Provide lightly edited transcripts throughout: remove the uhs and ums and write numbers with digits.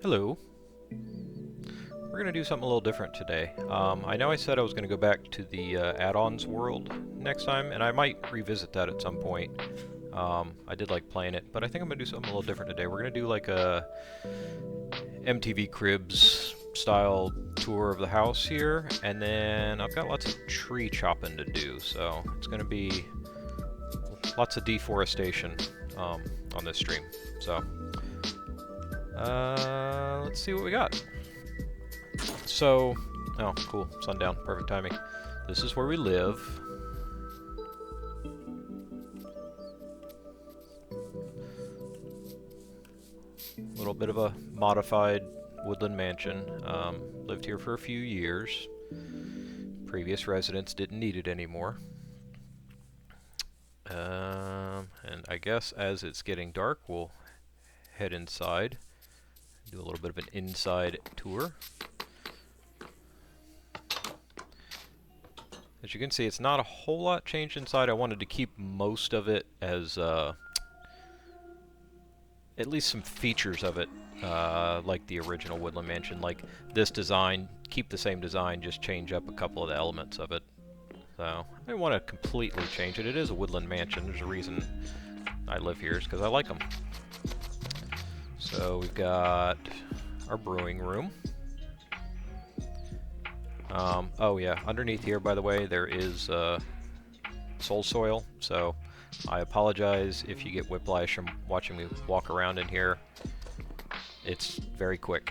Hello. We're going to do something a little different today. I know I said I was going to go back to the add-ons world next time, and I might revisit that at some point. I did like playing it, but I think I'm going to do something a little different today. We're going to do like a MTV Cribs style tour of the house here, and then I've got lots of tree chopping to do, so it's going to be lots of deforestation on this stream. So let's see what we got. So, oh, cool, sundown, perfect timing. This is where we live. A little bit of a modified woodland mansion. Lived here for a few years. Previous residents didn't need it anymore. And I guess as it's getting dark, we'll head inside. Do a little bit of an inside tour. As you can see, it's not a whole lot changed inside. I wanted to keep most of it as, at least some features of it, like the original Woodland Mansion. Like this design, keep the same design, just change up a couple of the elements of it. So, I didn't want to completely change it. It is a Woodland Mansion. There's a reason I live here, is because I like them. So, we've got our brewing room. Oh yeah, underneath here, by the way, there is soul soil, so I apologize if you get whiplash from watching me walk around in here. It's very quick.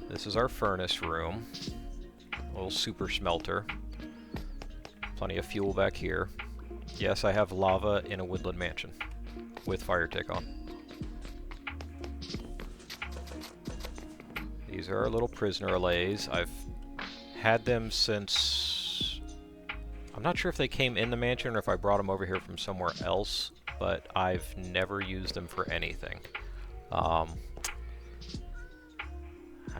This is our furnace room. A little super smelter. Plenty of fuel back here. Yes, I have lava in a woodland mansion with fire tick on. These are our little prisoner allays. I've had them since... I'm not sure if they came in the mansion or if I brought them over here from somewhere else, but I've never used them for anything. I've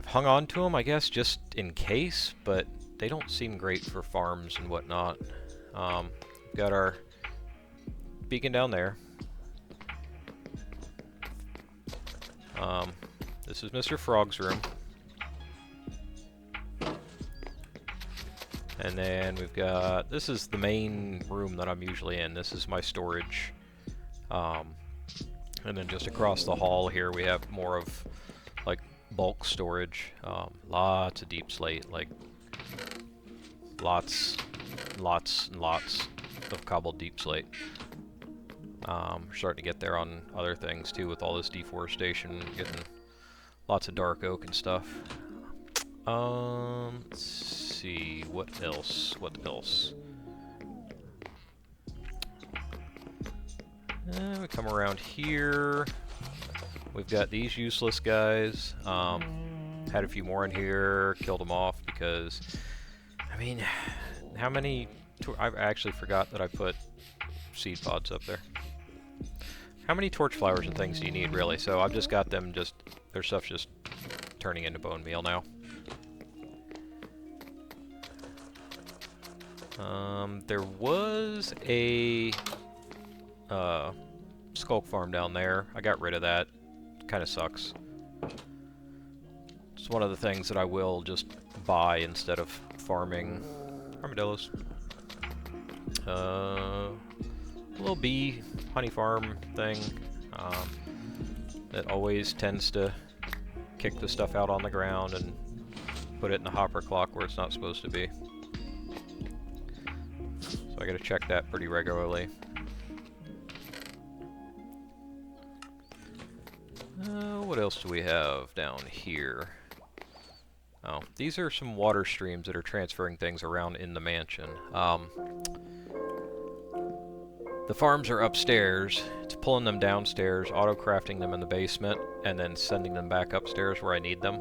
hung on to them, I guess, just in case, but they don't seem great for farms and whatnot. We've got our beacon down there. This is Mr. Frog's room. And then we've got, this is the main room that I'm usually in. This is my storage. And then just across the hall here we have more of like bulk storage. Lots of deep slate, like lots and lots of cobbled deep slate. We're starting to get there on other things too with all this deforestation, getting lots of dark oak and stuff. Let's see, what else? We come around here. We've got these useless guys. Had a few more in here, killed them off because, I mean, how many... I actually forgot that I put seed pods up there. How many torch flowers and things do you need, really? So I've just got them just... Their stuff's just turning into bone meal now. There was a skulk farm down there. I got rid of that. Kind of sucks. It's one of the things that I will just buy instead of farming armadillos. A little bee honey farm thing that always tends to kick the stuff out on the ground and put it in the hopper clock where it's not supposed to be. So I gotta check that pretty regularly. What else do we have down here? Oh, these are some water streams that are transferring things around in the mansion. The farms are upstairs. It's pulling them downstairs, auto-crafting them in the basement, and then sending them back upstairs where I need them.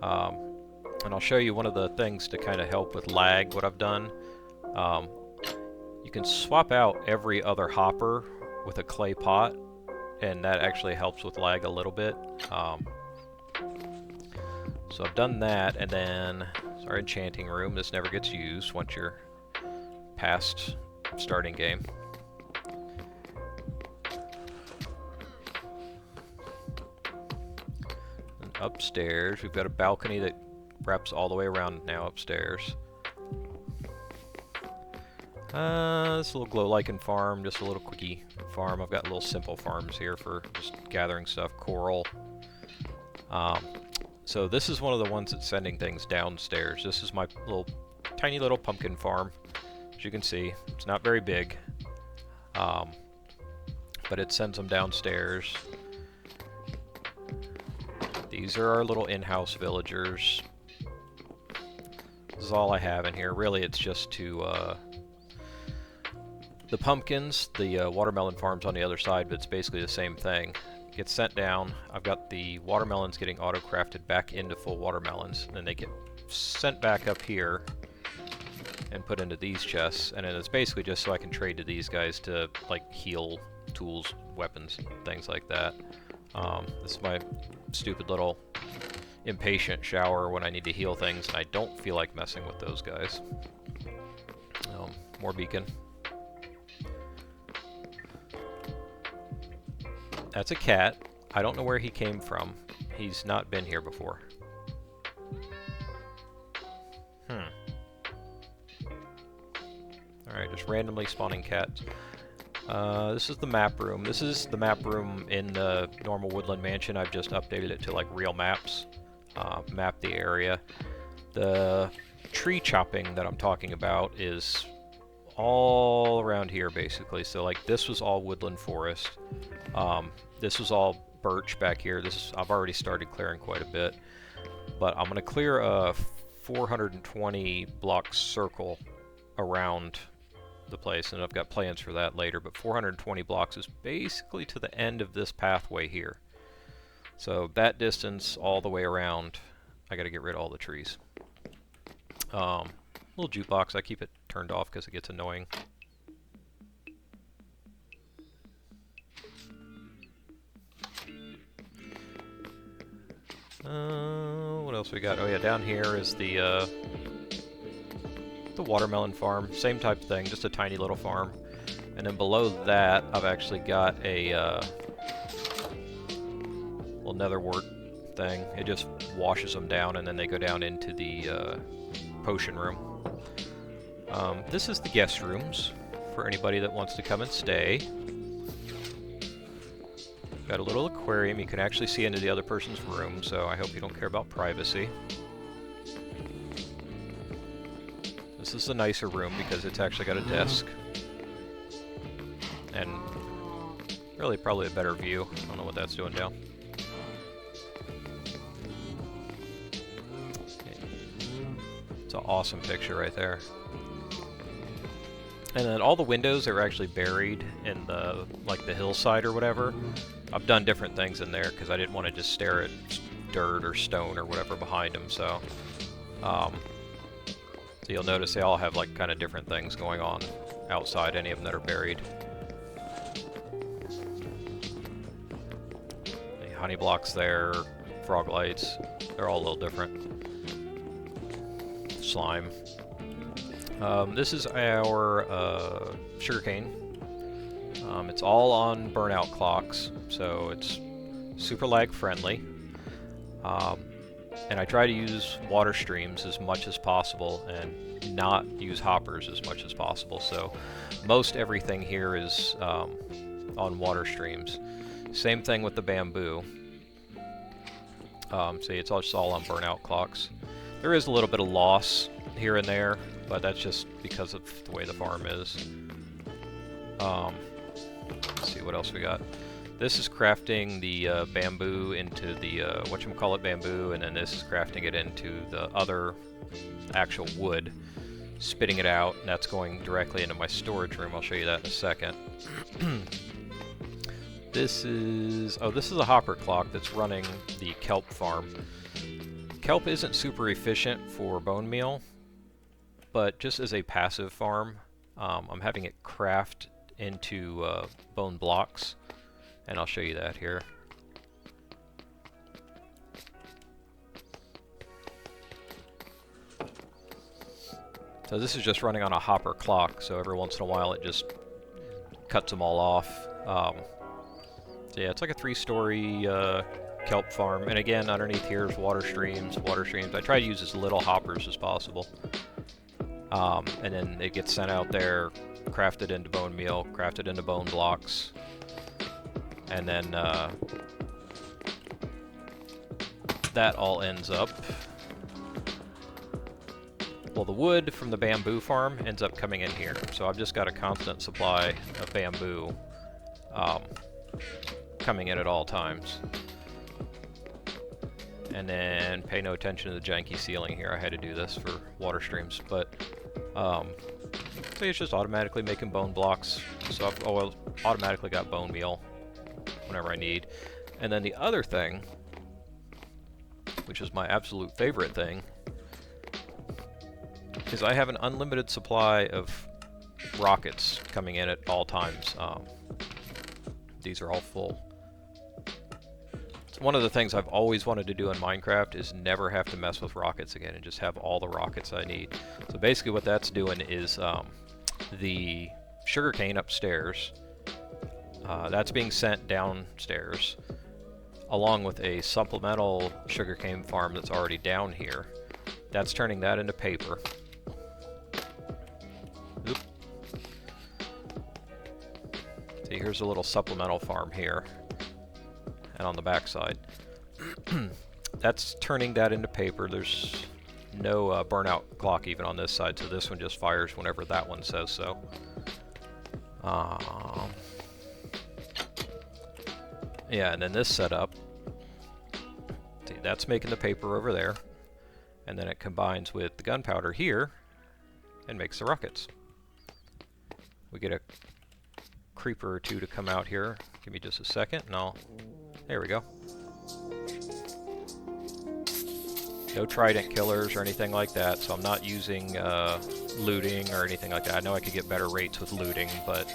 And I'll show you one of the things to kind of help with lag, what I've done. You can swap out every other hopper with a clay pot, and that actually helps with lag a little bit. So I've done that, and then it's our enchanting room. This never gets used once you're past starting game. upstairs. We've got a balcony that wraps all the way around now upstairs. This little glow lichen farm, just a little quickie farm. I've got little simple farms here for just gathering stuff, coral. So this is one of the ones that's sending things downstairs. This is my tiny little pumpkin farm. As you can see, it's not very big, but it sends them downstairs. These are our little in-house villagers. This is all I have in here. Really, it's just to the pumpkins, the watermelon farm's on the other side, but it's basically the same thing. Gets sent down. I've got the watermelons getting auto-crafted back into full watermelons, and then they get sent back up here and put into these chests, and then it's basically just so I can trade to these guys to like heal tools, weapons, things like that. This is my stupid little impatient shower when I need to heal things, and I don't feel like messing with those guys. More beacon. That's a cat. I don't know where he came from. He's not been here before. Alright, just randomly spawning cats. This is the map room. This is the map room in the normal Woodland Mansion. I've just updated it to like real maps. Map the area. The tree chopping that I'm talking about is all around here basically. So like this was all woodland forest. This was all birch back here. I've already started clearing quite a bit. But I'm going to clear a 420 block circle around the place, and I've got plans for that later, but 420 blocks is basically to the end of this pathway here. So that distance all the way around, I got to get rid of all the trees. Little jukebox, I keep it turned off because it gets annoying. What else we got? Oh yeah, down here is the watermelon farm. Same type of thing, just a tiny little farm. And then below that, I've actually got a little nether wart thing. It just washes them down, and then they go down into the potion room. This is the guest rooms for anybody that wants to come and stay. Got a little aquarium. You can actually see into the other person's room, so I hope you don't care about privacy. This is a nicer room because it's actually got a desk. And really probably a better view. I don't know what that's doing down. It's an awesome picture right there. And then all the windows are actually buried in the hillside or whatever. I've done different things in there because I didn't want to just stare at dirt or stone or whatever behind them. So you'll notice they all have like kind of different things going on outside, any of them that are buried. The honey blocks there, frog lights, they're all a little different. Slime. This is our sugarcane. It's all on burnout clocks, so it's super lag friendly. And I try to use water streams as much as possible and not use hoppers as much as possible. So most everything here is on water streams. Same thing with the bamboo. See, it's just all on burnout clocks. There is a little bit of loss here and there, but that's just because of the way the farm is. Let's see what else we got. This is crafting the bamboo into the whatchamacallit bamboo, and then this is crafting it into the other actual wood, spitting it out, and that's going directly into my storage room. I'll show you that in a second. This is a hopper clock that's running the kelp farm. Kelp isn't super efficient for bone meal, but just as a passive farm, I'm having it craft into bone blocks, and I'll show you that here. So this is just running on a hopper clock, so every once in a while it just cuts them all off. So yeah, it's like a 3-story kelp farm. And again, underneath here is water streams, water streams. I try to use as little hoppers as possible. And then it gets sent out there, crafted into bone meal, crafted into bone blocks. And then that all ends up... Well, the wood from the bamboo farm ends up coming in here. So I've just got a constant supply of bamboo coming in at all times. And then pay no attention to the janky ceiling here. I had to do this for water streams, but so it's just automatically making bone blocks. So I've automatically got bone meal whenever I need. And then the other thing, which is my absolute favorite thing, is I have an unlimited supply of rockets coming in at all times. These are all full. One of the things I've always wanted to do in Minecraft is never have to mess with rockets again and just have all the rockets I need. So basically what that's doing is the sugarcane upstairs, that's being sent downstairs along with a supplemental sugarcane farm that's already down here. That's turning that into paper. Oop. See, here's a little supplemental farm here. And on the back side. That's turning that into paper. There's no burnout clock even on this side, so this one just fires whenever that one says so. Yeah, and then this setup, see, that's making the paper over there, and then it combines with the gunpowder here and makes the rockets. We get a creeper or two to come out here. Give me just a second and I'll... There we go. No trident killers or anything like that, so I'm not using looting or anything like that. I know I could get better rates with looting, but...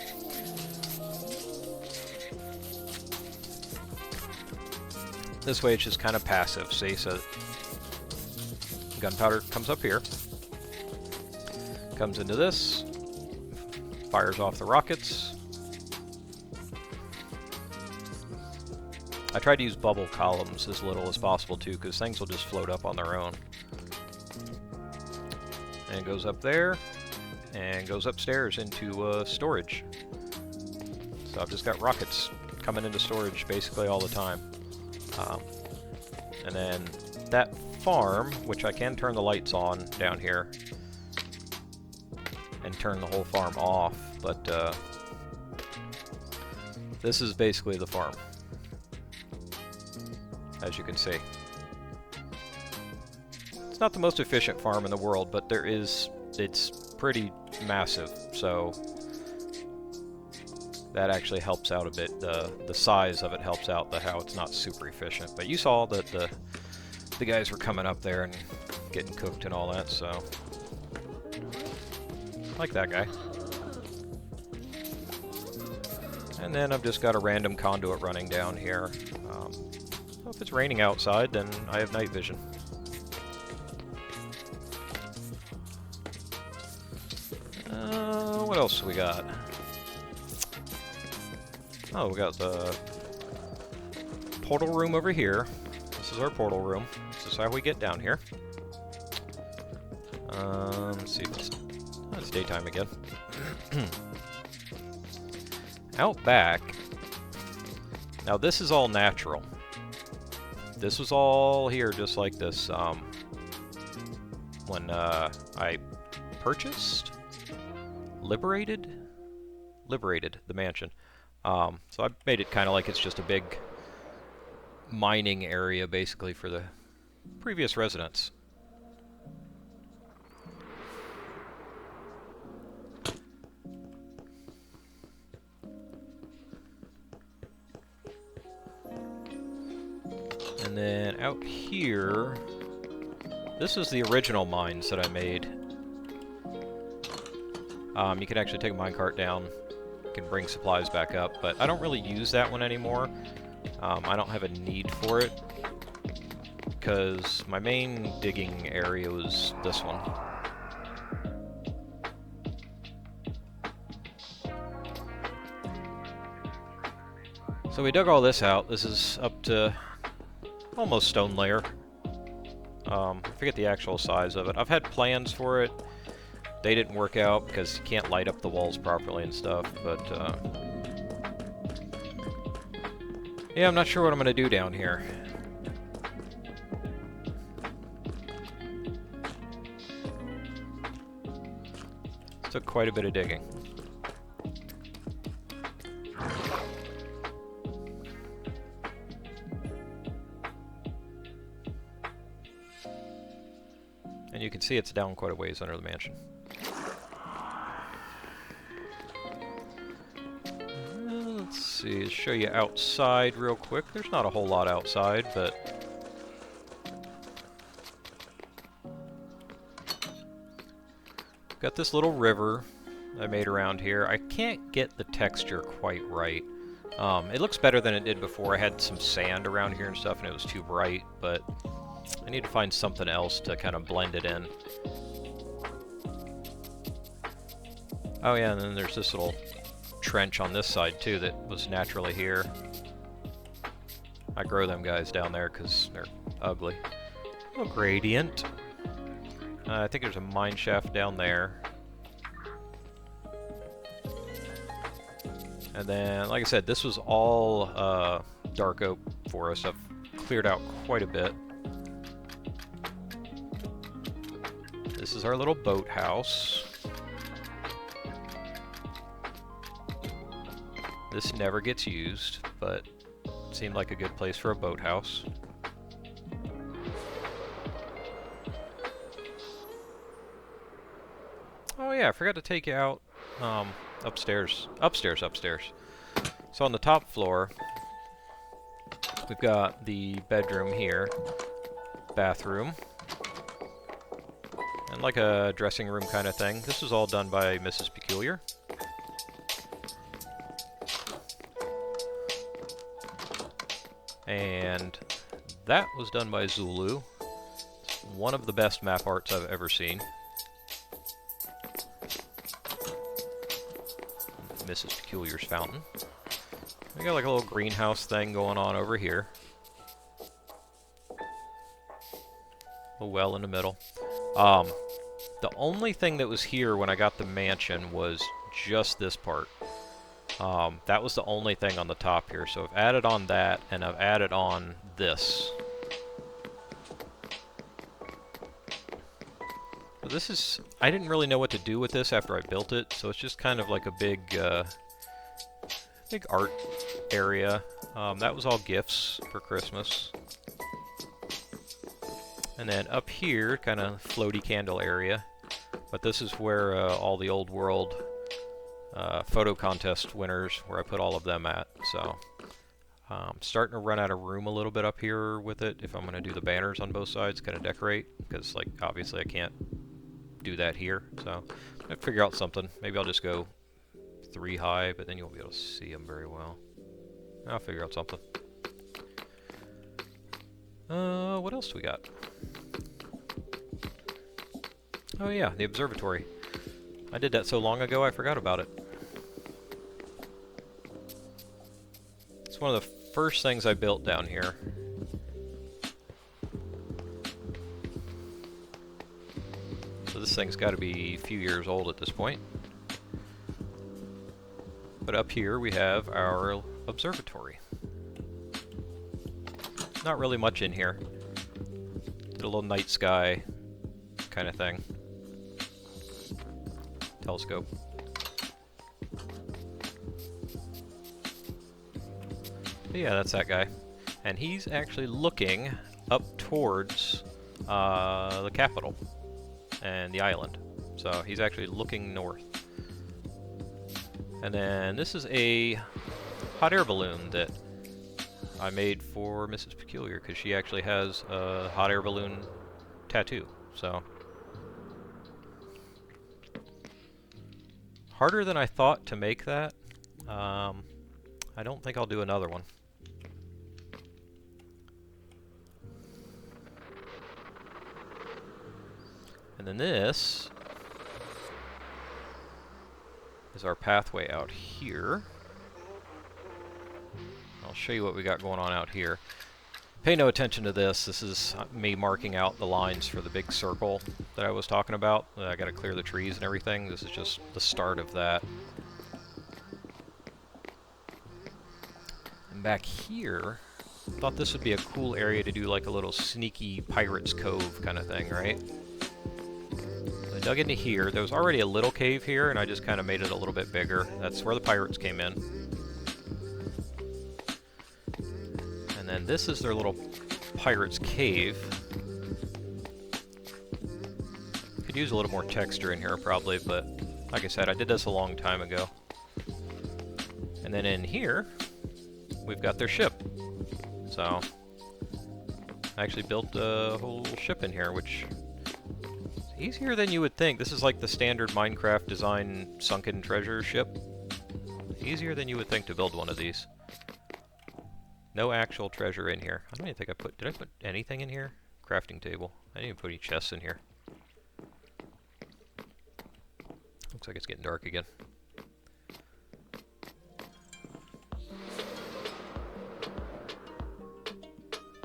This way it's just kind of passive, see? So gunpowder comes up here, comes into this, fires off the rockets. I try to use bubble columns as little as possible too, because things will just float up on their own. And it goes up there, and goes upstairs into storage. So I've just got rockets coming into storage basically all the time. And then that farm, which I can turn the lights on down here, and turn the whole farm off, but this is basically the farm. As you can see. It's not the most efficient farm in the world, but it's pretty massive, so that actually helps out a bit. The size of it helps out how it's not super efficient. But you saw that the guys were coming up there and getting cooked and all that, so like that guy. And then I've just got a random conduit running down here. If it's raining outside, then I have night vision. What else we got? Oh, we got the portal room over here. This is our portal room. This is how we get down here. Let's see. It's daytime again. Out back. Now this is all natural. This was all here just like this when I purchased? Liberated the mansion. So I made it kind of like it's just a big mining area basically for the previous residents. And then out here, this is the original mines that I made. You can actually take a minecart down, you can bring supplies back up, but I don't really use that one anymore. I don't have a need for it, because my main digging area was this one. So we dug all this out. This is up to almost stone layer. I forget the actual size of it. I've had plans for it. They didn't work out because you can't light up the walls properly and stuff, but yeah, I'm not sure what I'm going to do down here. Took quite a bit of digging. And you can see it's down quite a ways under the mansion. Let's see, show you outside real quick. There's not a whole lot outside, but got this little river I made around here. I can't get the texture quite right. It looks better than it did before. I had some sand around here and stuff and it was too bright, but I need to find something else to kind of blend it in. Oh yeah, and then there's this little trench on this side too that was naturally here. I grow them guys down there because they're ugly. A gradient. I think there's a mine shaft down there. And then, like I said, this was all dark oak forest. I've cleared out quite a bit. This is our little boathouse. This never gets used, but it seemed like a good place for a boathouse. Oh yeah, I forgot to take you out upstairs. Upstairs. So on the top floor, we've got the bedroom here, bathroom, and like a dressing room kind of thing. This was all done by Mrs. Peculiar. And that was done by Zulu. It's one of the best map arts I've ever seen. Mrs. Peculiar's fountain. We got like a little greenhouse thing going on over here. A well in the middle. The only thing that was here when I got the mansion was just this part. That was the only thing on the top here, so I've added on that, and I've added on this. But this is... I didn't really know what to do with this after I built it, so it's just kind of like a big, big art area. That was all gifts for Christmas. And then up here, kind of floaty candle area. But this is where all the old world photo contest winners, where I put all of them at. So I'm starting to run out of room a little bit up here with it if I'm going to do the banners on both sides, kind of decorate, because like obviously I can't do that here. So I'll figure out something. Maybe I'll just go 3 high, but then you won't be able to see them very well. I'll figure out something. What else do we got? Oh yeah, the observatory. I did that so long ago I forgot about it. It's one of the first things I built down here. So this thing's got to be a few years old at this point. But up here we have our observatory. Not really much in here. Did a little night sky kind of thing. Telescope. But yeah, that's that guy. And he's actually looking up towards the capital and the island. So he's actually looking north. And then this is a hot air balloon that I made for Mrs. Peculiar, because she actually has a hot air balloon tattoo. So harder than I thought to make that. I don't think I'll do another one. And then this is our pathway out here. I'll show you what we got going on out here. Pay no attention to this. This is me marking out the lines for the big circle that I was talking about. I gotta clear the trees and everything. This is just the start of that. And back here, thought this would be a cool area to do like a little sneaky Pirate's Cove kind of thing, right? So I dug into here. There was already a little cave here, and I just kind of made it a little bit bigger. That's where the pirates came in. And then this is their little Pirate's Cave. Could use a little more texture in here probably, but like I said, I did this a long time ago. And then in here, we've got their ship. So, I actually built a whole ship in here, which is easier than you would think. This is like the standard Minecraft design sunken treasure ship. Easier than you would think to build one of these. No actual treasure in here. I don't even think I put... Did I put anything in here? Crafting table. I didn't even put any chests in here. Looks like it's getting dark again.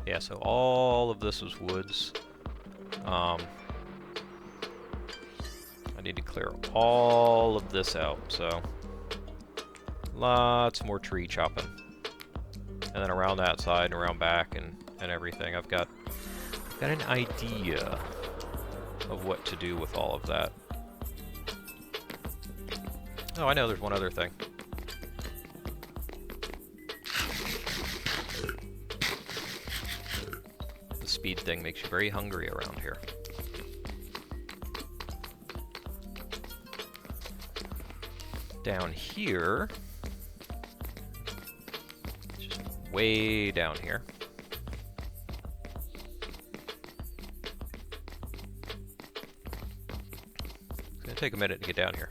Yeah, so all of this was woods. I need to clear all of this out, so... Lots more tree chopping. And then around that side and around back and everything. I've got an idea of what to do with all of that. Oh, I know there's one other thing. The speed thing makes you very hungry around here. Down here, just way down here. It's gonna take a minute to get down here.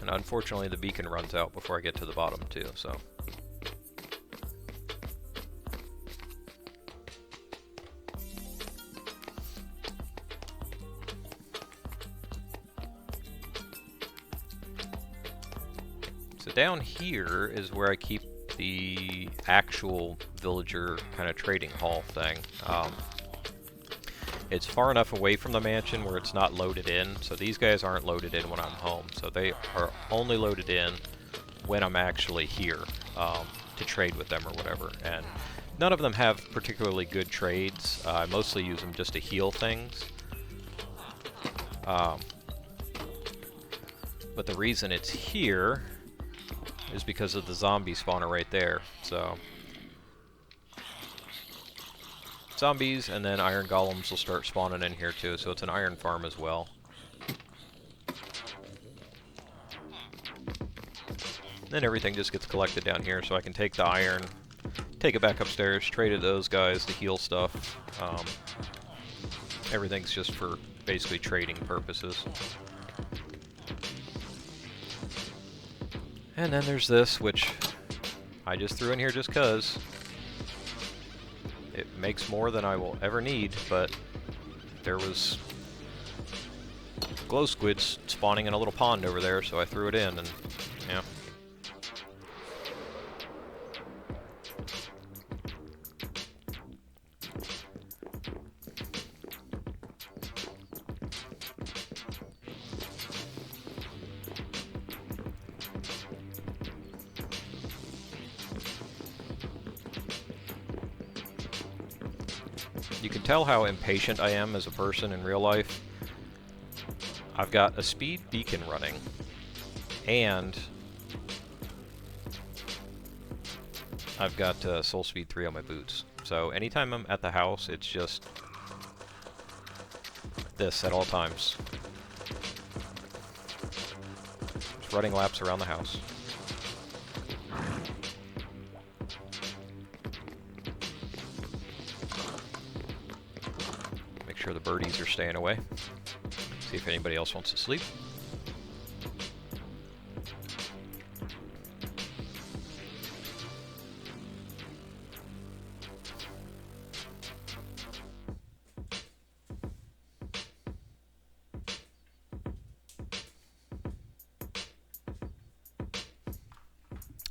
And unfortunately the beacon runs out before I get to the bottom too, so. So down here is where I keep the actual villager kind of trading hall thing. It's far enough away from the mansion where it's not loaded in, so these guys aren't loaded in when I'm home, so they are only loaded in when I'm actually here to trade with them or whatever. And none of them have particularly good trades. I mostly use them just to heal things. But the reason it's here is because of the zombie spawner right there. So zombies, and then iron golems will start spawning in here too, so it's an iron farm as well. Then everything just gets collected down here, so I can take the iron, take it back upstairs, trade it to those guys to heal stuff. Everything's just for basically trading purposes. And then there's this, which I just threw in here just 'cause. It makes more than I will ever need, but there was glow squids spawning in a little pond over there, so I threw it in, and yeah. You can tell how impatient I am as a person in real life. I've got a speed beacon running, and I've got Soul Speed 3 on my boots. So anytime I'm at the house, it's just this at all times. Just running laps around the house. Sure the birdies are staying away. See if anybody else wants to sleep.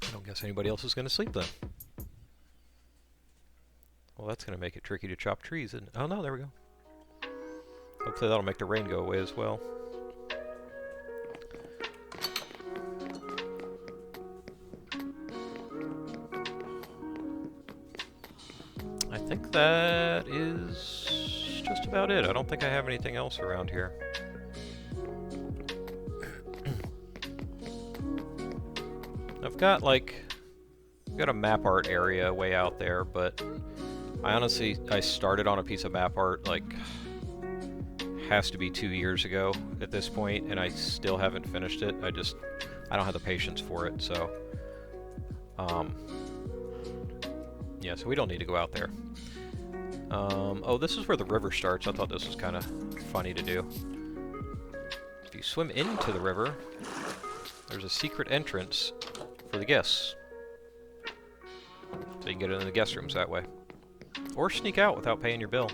I don't guess anybody else is going to sleep then. Well, that's going to make it tricky to chop trees. And oh no, there we go. Hopefully that'll make the rain go away as well. I think that is just about it. I don't think I have anything else around here. I've got a map art area way out there, but I started on a piece of map art like has to be 2 years ago at this point, and I still haven't finished it. I don't have the patience for it, so yeah, so we don't need to go out there. Oh, this is where the river starts. I thought this was kind of funny to do. If you swim into the river, there's a secret entrance for the guests. So you can get into the guest rooms that way. Or sneak out without paying your bill.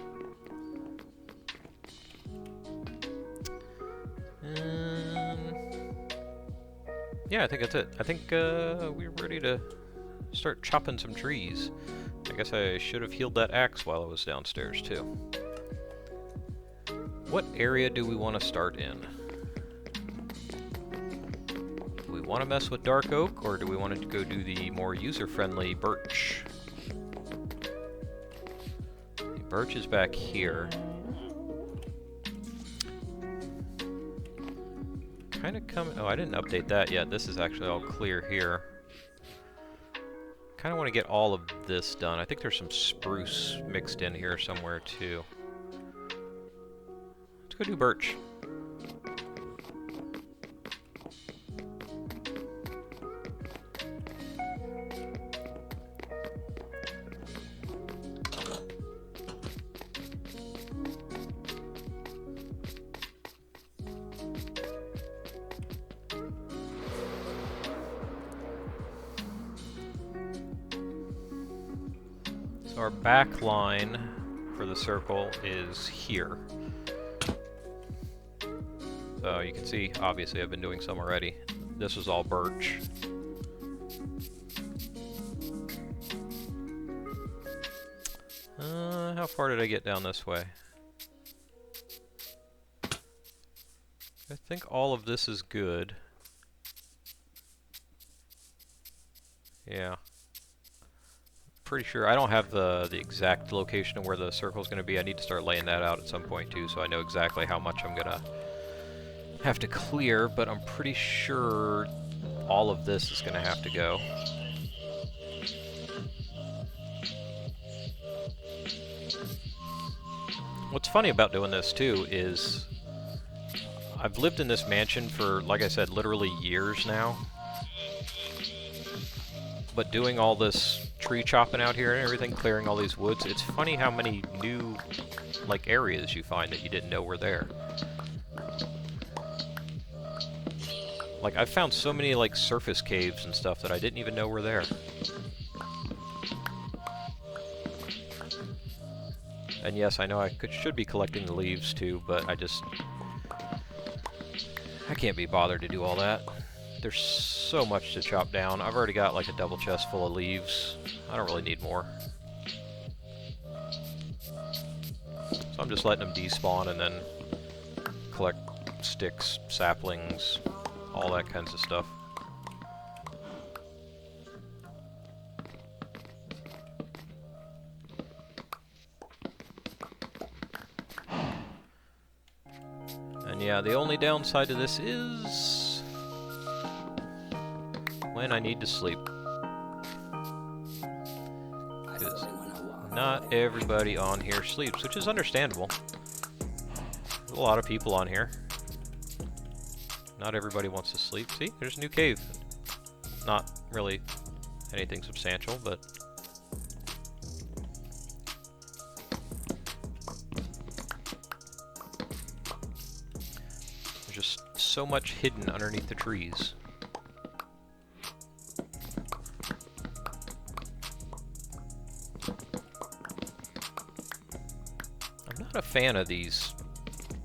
Yeah, I think that's it. I think we're ready to start chopping some trees. I guess I should have healed that axe while I was downstairs too. What area do we want to start in? Do we want to mess with dark oak, or do we want to go do the more user-friendly birch? The birch is back here. Kind of coming. Oh, I didn't update that yet. This is actually all clear here. Kind of want to get all of this done. I think there's some spruce mixed in here somewhere too. Let's go do birch. Our back line for the circle is here. So you can see, obviously I've been doing some already. This was all birch. How far did I get down this way? I think all of this is good. Yeah. Pretty sure. I don't have the exact location of where the circle is going to be. I need to start laying that out at some point too, so I know exactly how much I'm going to have to clear, but I'm pretty sure all of this is going to have to go. What's funny about doing this too is I've lived in this mansion for, like I said, literally years now. But doing all this tree chopping out here and everything, clearing all these woods, it's funny how many new areas you find that you didn't know were there. Like, I've found so many surface caves and stuff that I didn't even know were there. And yes, I know I should be collecting the leaves too, but I can't be bothered to do all that. There's so much to chop down. I've already got a double chest full of leaves. I don't really need more. So I'm just letting them despawn and then collect sticks, saplings, all that kinds of stuff. And yeah, the only downside to this is when I need to sleep. Because not everybody on here sleeps, which is understandable. There's a lot of people on here. Not everybody wants to sleep. See, there's a new cave. Not really anything substantial, but there's just so much hidden underneath the trees. A fan of these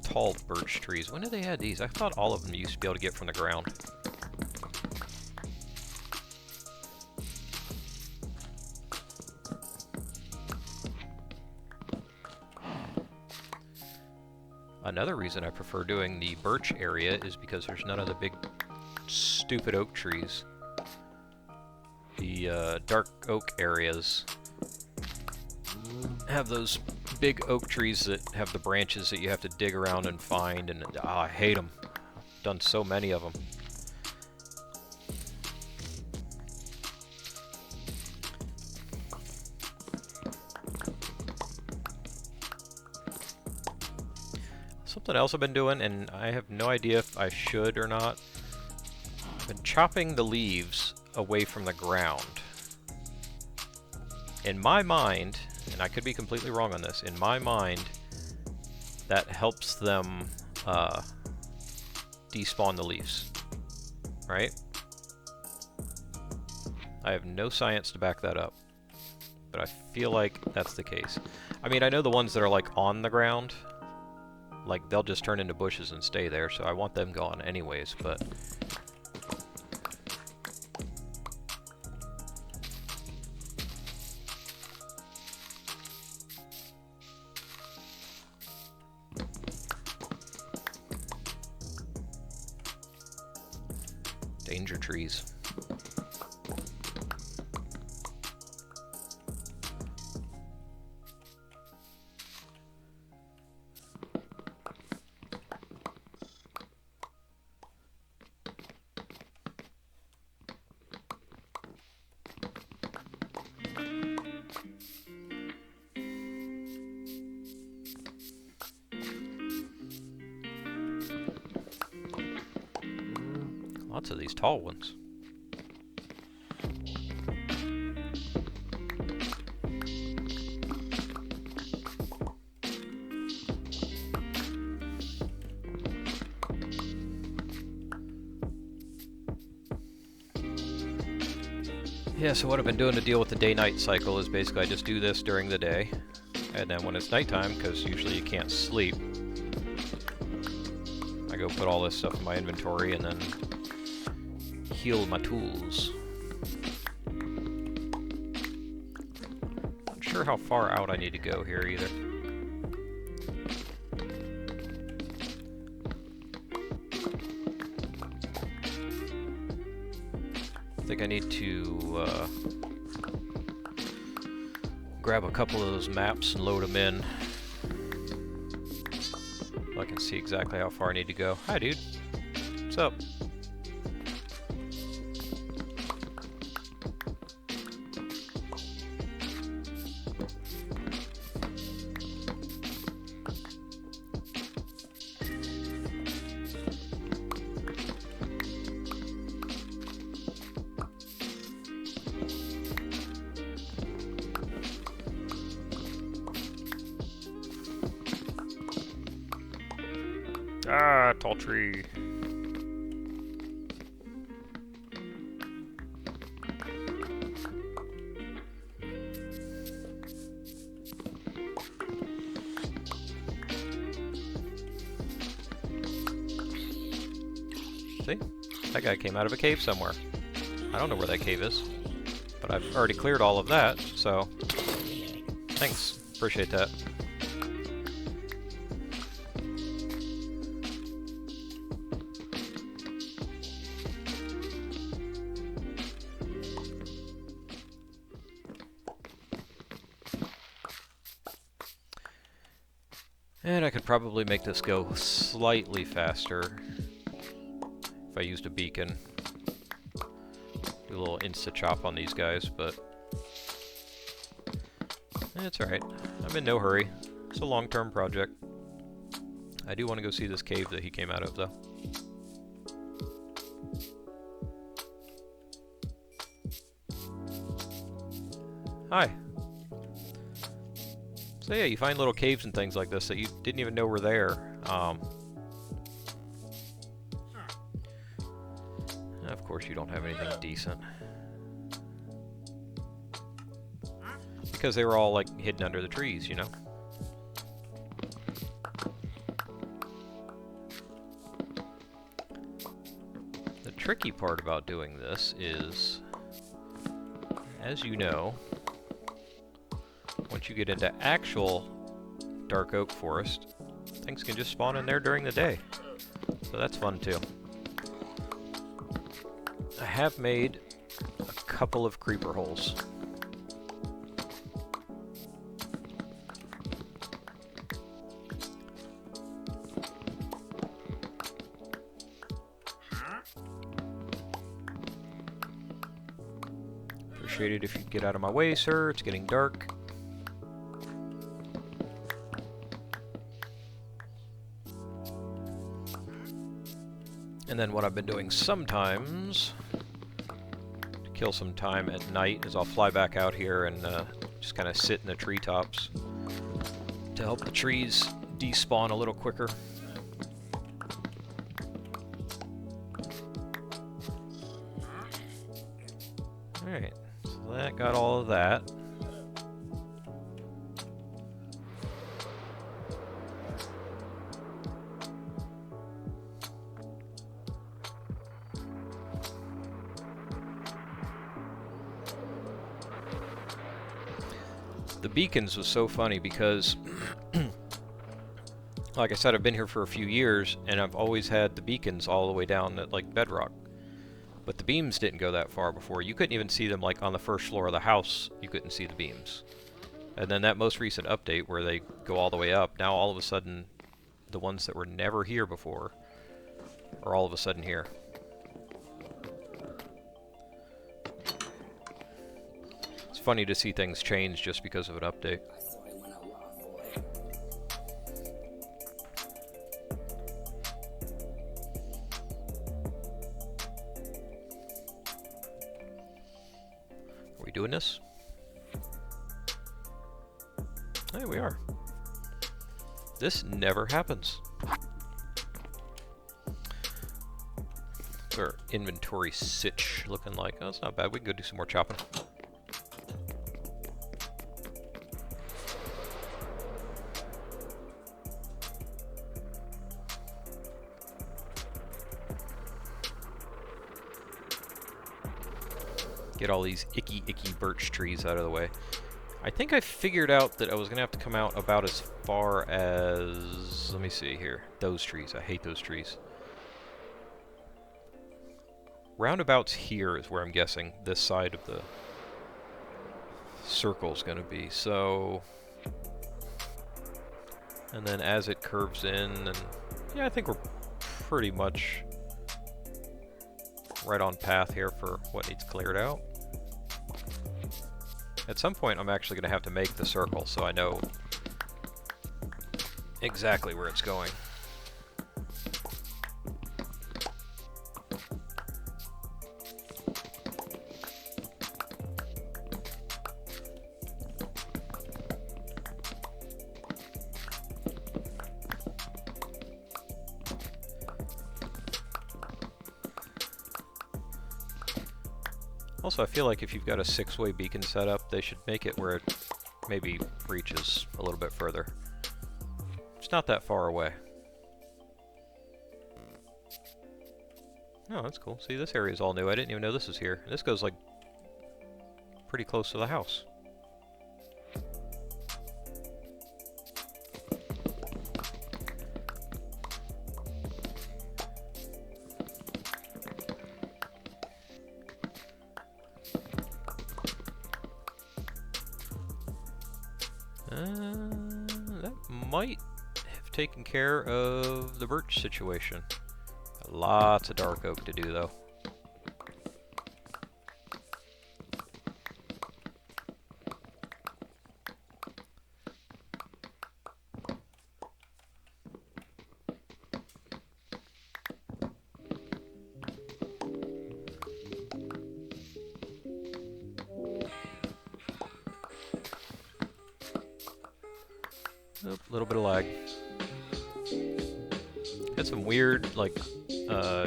tall birch trees. When did they add these? I thought all of them used to be able to get from the ground. Another reason I prefer doing the birch area is because there's none of the big stupid oak trees. The dark oak areas have those big oak trees that have the branches that you have to dig around and find, and I hate them. I've done so many of them. Something else I've been doing, and I have no idea if I should or not, I've been chopping the leaves away from the ground. In my mind, and I could be completely wrong on this, in my mind, that helps them despawn the leaves, right? I have no science to back that up, but I feel like that's the case. I mean, I know the ones that are like on the ground, like they'll just turn into bushes and stay there, so I want them gone anyways, but danger trees. Lots of these tall ones. Yeah, so what I've been doing to deal with the day-night cycle is basically I just do this during the day, and then when it's nighttime, because usually you can't sleep, I go put all this stuff in my inventory and then heal my tools. Not sure how far out I need to go here either. I think I need to grab a couple of those maps and load them in so I can see exactly how far I need to go. Hi, dude. What's up? Ah, tall tree. See? That guy came out of a cave somewhere. I don't know where that cave is, but I've already cleared all of that, so thanks. Appreciate that. And I could probably make this go slightly faster if I used a beacon. Do a little insta-chop on these guys, but it's alright. I'm in no hurry. It's a long-term project. I do want to go see this cave that he came out of, though. Hi. So yeah, you find little caves and things like this that you didn't even know were there. Of course you don't have anything decent. Because they were all like hidden under the trees, you know? The tricky part about doing this is, as you know, once you get into actual dark oak forest, things can just spawn in there during the day. So that's fun too. I have made a couple of creeper holes. Appreciate it if you get out of my way, sir. It's getting dark. And then what I've been doing sometimes to kill some time at night is I'll fly back out here and just kind of sit in the treetops to help the trees despawn a little quicker. Alright, so that got all of that. The beacons was so funny because, like I said, I've been here for a few years, and I've always had the beacons all the way down at, like, bedrock. But the beams didn't go that far before. You couldn't even see them, like, on the first floor of the house. You couldn't see the beams. And then that most recent update where they go all the way up, now all of a sudden, the ones that were never here before are all of a sudden here. Funny to see things change just because of an update. Are we doing this? Hey, we are. This never happens. What's our inventory sitch looking like? Oh, it's not bad. We can go do some more chopping. Get all these icky birch trees out of the way. I think I figured out that I was going to have to come out about as far as... Let me see here. Those trees. I hate those trees. Roundabouts here is where I'm guessing this side of the circle is going to be. So... And then as it curves in, and yeah, I think we're pretty much right on path here for what needs cleared out. At some point I'm actually going to have to make the circle so I know exactly where it's going. Also, I feel like if you've got a 6-way beacon set up, they should make it where it maybe reaches a little bit further. It's not that far away. Oh, that's cool. See, this area is all new. I didn't even know this was here. This goes, like, pretty close to the house. That might have taken care of the birch situation. Lots of dark oak to do, though. Oop, a little bit of lag. Got some weird, like,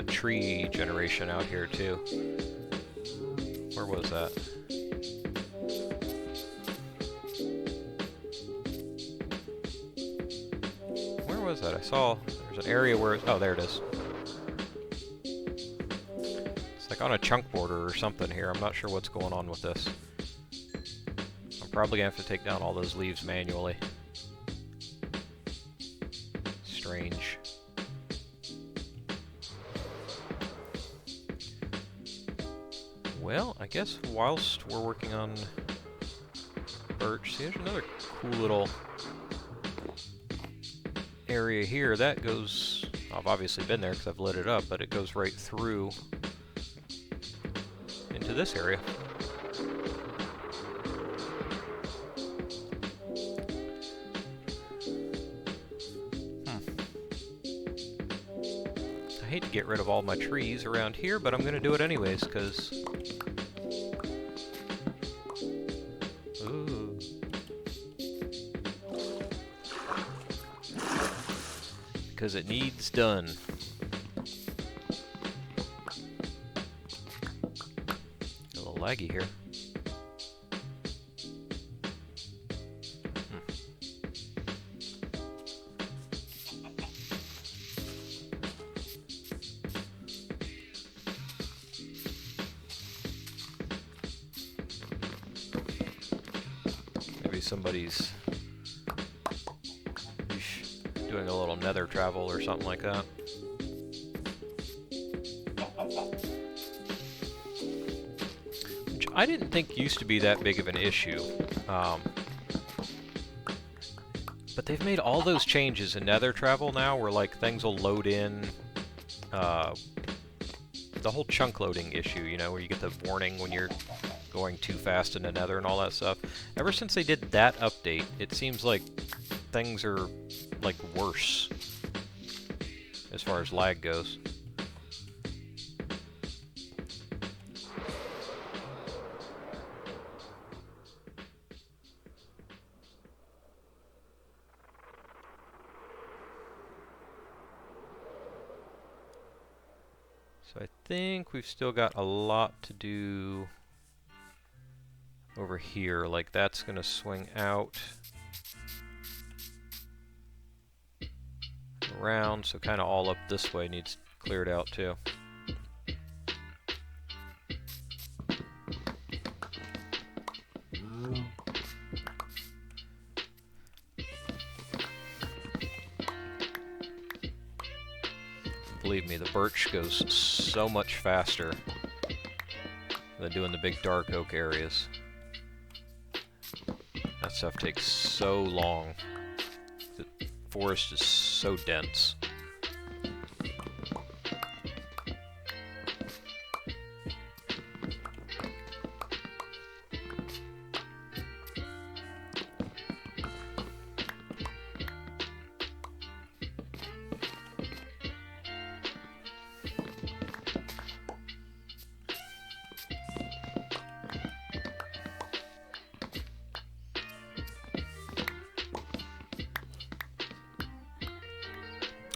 tree generation out here, too. Where was that? Where was that? I saw there's an area where... Oh, there it is. It's like on a chunk border or something here. I'm not sure what's going on with this. I'm probably going to have to take down all those leaves manually. Well, I guess whilst we're working on birch, see, there's another cool little area here that goes, I've obviously been there because I've lit it up, but it goes right through into this area. I hate to get rid of all my trees around here, but I'm going to do it anyways because it needs done. A little laggy here. Maybe somebody's doing a little nether travel or something like that. Which I didn't think used to be that big of an issue. But they've made all those changes in nether travel now where like things will load in, the whole chunk loading issue, you know, where you get the warning when you're going too fast into nether and all that stuff. Ever since they did that update, it seems like things are like worse as far as lag goes. So I think we've still got a lot to do over here. Like that's gonna swing out around, so kind of all up this way needs cleared out too. Believe me, the birch goes so much faster than doing the big dark oak areas. That stuff takes so long. The forest is so dense.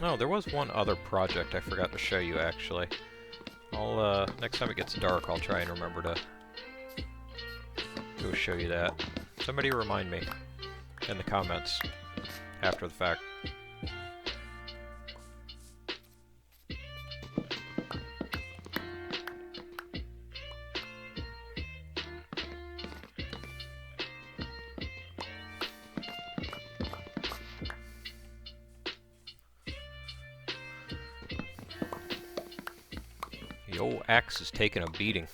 Oh, there was one other project I forgot to show you, actually. I'll, next time it gets dark, I'll try and remember to go show you that. Somebody remind me in the comments after the fact. The old axe is taking a beating.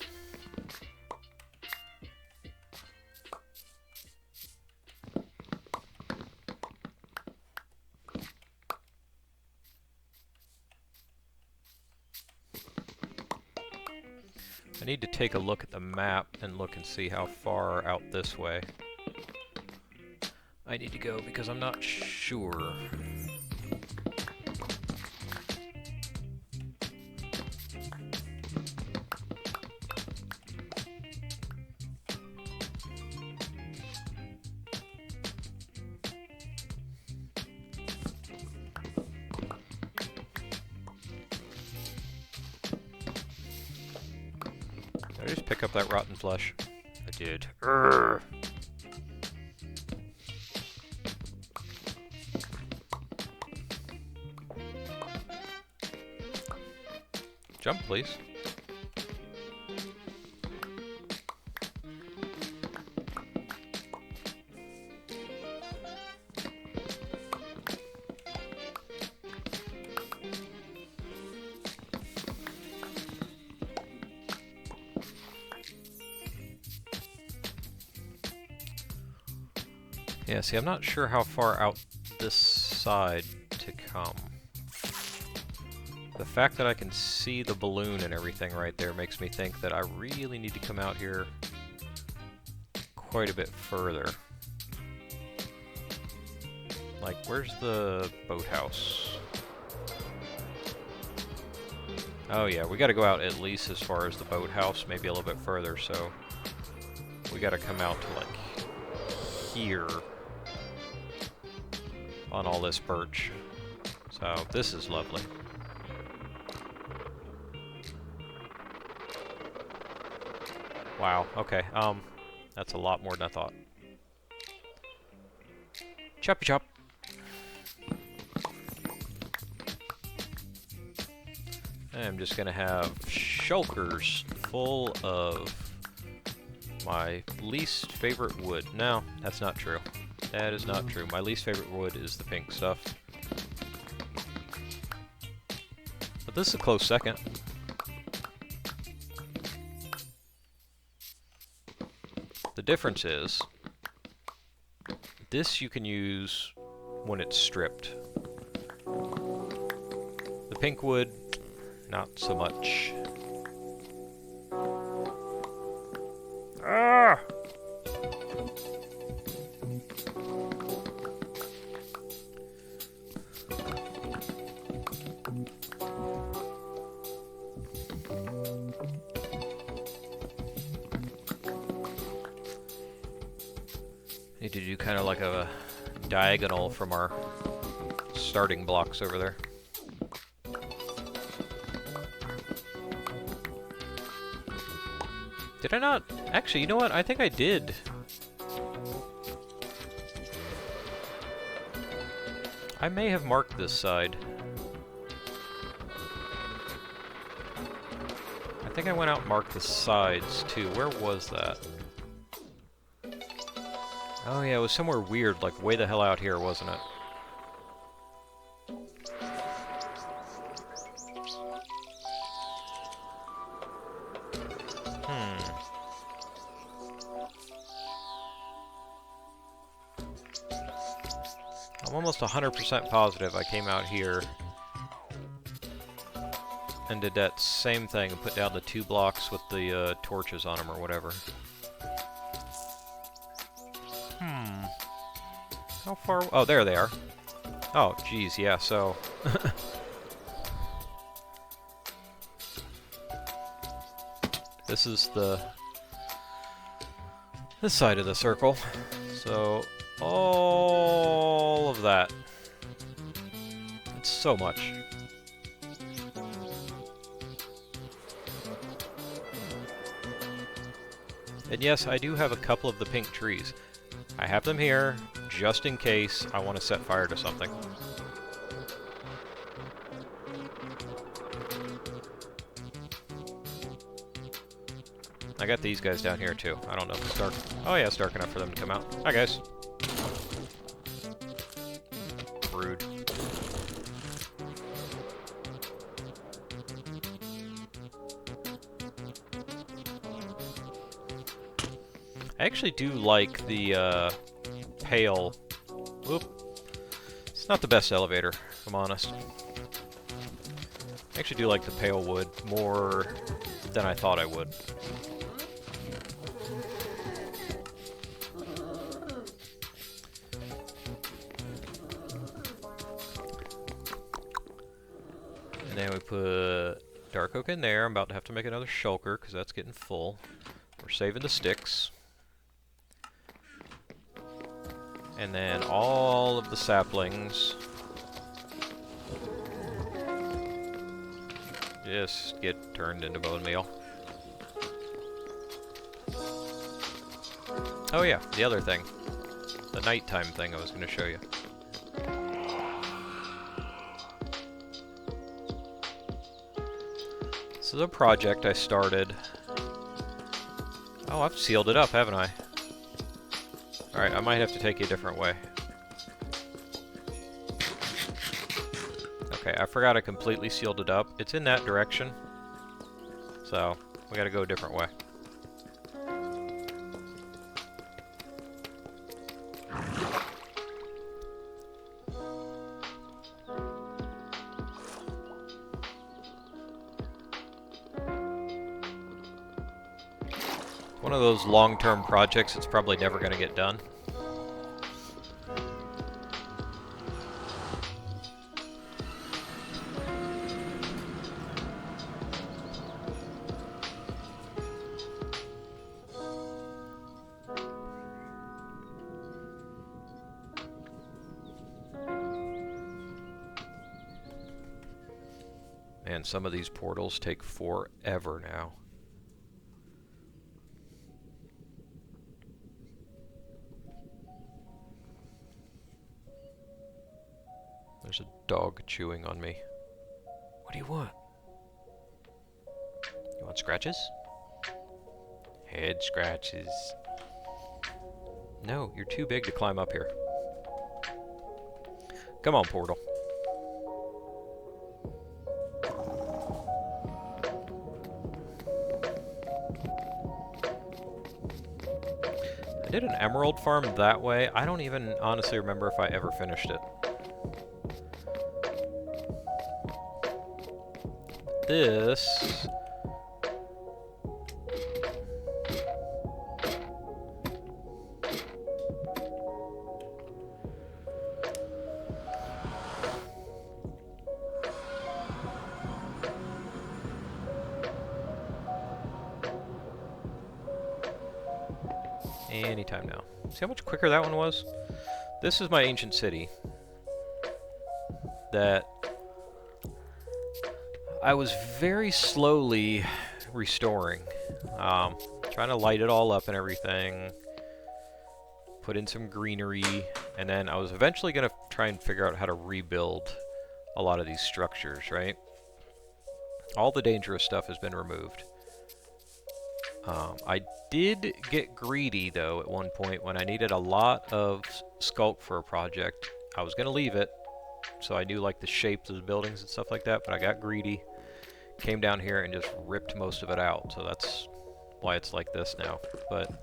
I need to take a look at the map and look and see how far out this way I need to go, because I'm not sure. Did I just pick up that rotten flesh? I did. Urgh. Jump, please. Yeah, see, I'm not sure how far out this side to come. The fact that I can see the balloon and everything right there makes me think that I really need to come out here quite a bit further. Like, where's the boathouse? Oh yeah, we gotta go out at least as far as the boathouse, maybe a little bit further, so we gotta come out to like here on all this birch. So this is lovely. Wow, okay, that's a lot more than I thought. Choppy chop. I'm just gonna have shulkers full of my least favorite wood. No, that's not true. That is not true. My least favorite wood is the pink stuff. But this is a close second. The difference is, this you can use when it's stripped. The pink wood, not so much. Ah! Need to do kind of like a diagonal from our starting blocks over there. Did I not? Actually, you know what? I think I did. I may have marked this side. I think I went out and marked the sides too. Where was that? Oh yeah, it was somewhere weird, like way the hell out here, wasn't it? I'm almost 100% positive I came out here and did that same thing and put down the 2 blocks with the torches on them or whatever. How far? Oh, there they are. Oh, geez, yeah, so... this is this side of the circle. So, all of that. It's so much. And yes, I do have a couple of the pink trees. I have them here, just in case I want to set fire to something. I got these guys down here too. I don't know if it's dark. Oh yeah, it's dark enough for them to come out. Hi guys. Rude. I actually do like the pale. Whoop. It's not the best elevator, if I'm honest. I actually do like the pale wood more than I thought I would. And then we put dark oak in there. I'm about to have to make another shulker because that's getting full. We're saving the sticks. And then all of the saplings just get turned into bone meal. Oh yeah, the other thing. The nighttime thing I was going to show you. This is a project I started. Oh, I've sealed it up, haven't I? Alright, I might have to take you a different way. Okay, I forgot I completely sealed it up. It's in that direction. So, we gotta go a different way. one of those long-term projects that's probably never going to get done. And some of these portals take forever now. There's a dog chewing on me. What do you want? You want scratches? Head scratches. No, you're too big to climb up here. Come on, portal. I did an emerald farm that way. I don't even honestly remember if I ever finished it. This... anytime now. See how much quicker that one was? This is my ancient city that I was very slowly restoring. Trying to light it all up and everything. Put in some greenery. And then I was eventually going to try and figure out how to rebuild a lot of these structures, right? All the dangerous stuff has been removed. I did get greedy, though, at one point when I needed a lot of sculk for a project. I was going to leave it, so I knew like the shapes of the buildings and stuff like that, but I got greedy, came down here and just ripped most of it out, so that's why it's like this now. But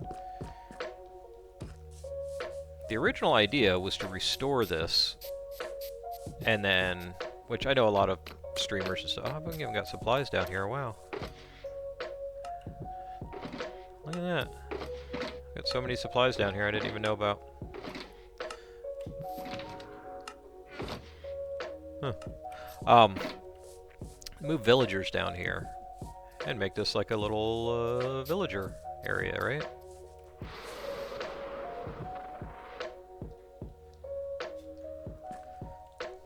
the original idea was to restore this, and then, which I know a lot of streamers and stuff, oh, I've even got supplies down here, wow. Look at that. Got so many supplies down here I didn't even know about. Huh. Move villagers down here and make this like a little villager area, right?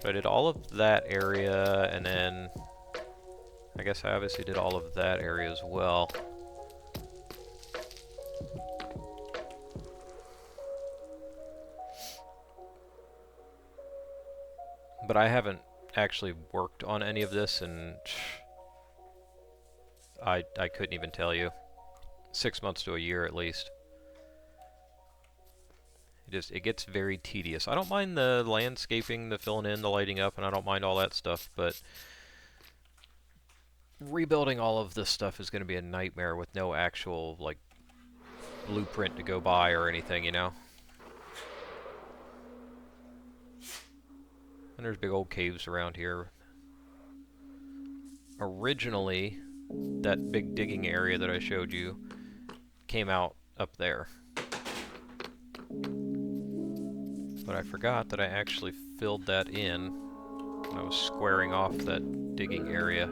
So I did all of that area, and then I guess I obviously did all of that area as well. But I haven't actually worked on any of this, and I couldn't even tell you. 6 months to a year at least. It gets very tedious. I don't mind the landscaping, the filling in, the lighting up, and I don't mind all that stuff, but rebuilding all of this stuff is going to be a nightmare with no actual like blueprint to go by or anything, you know? And there's big old caves around here. Originally, that big digging area that I showed you came out up there. But I forgot that I actually filled that in when I was squaring off that digging area.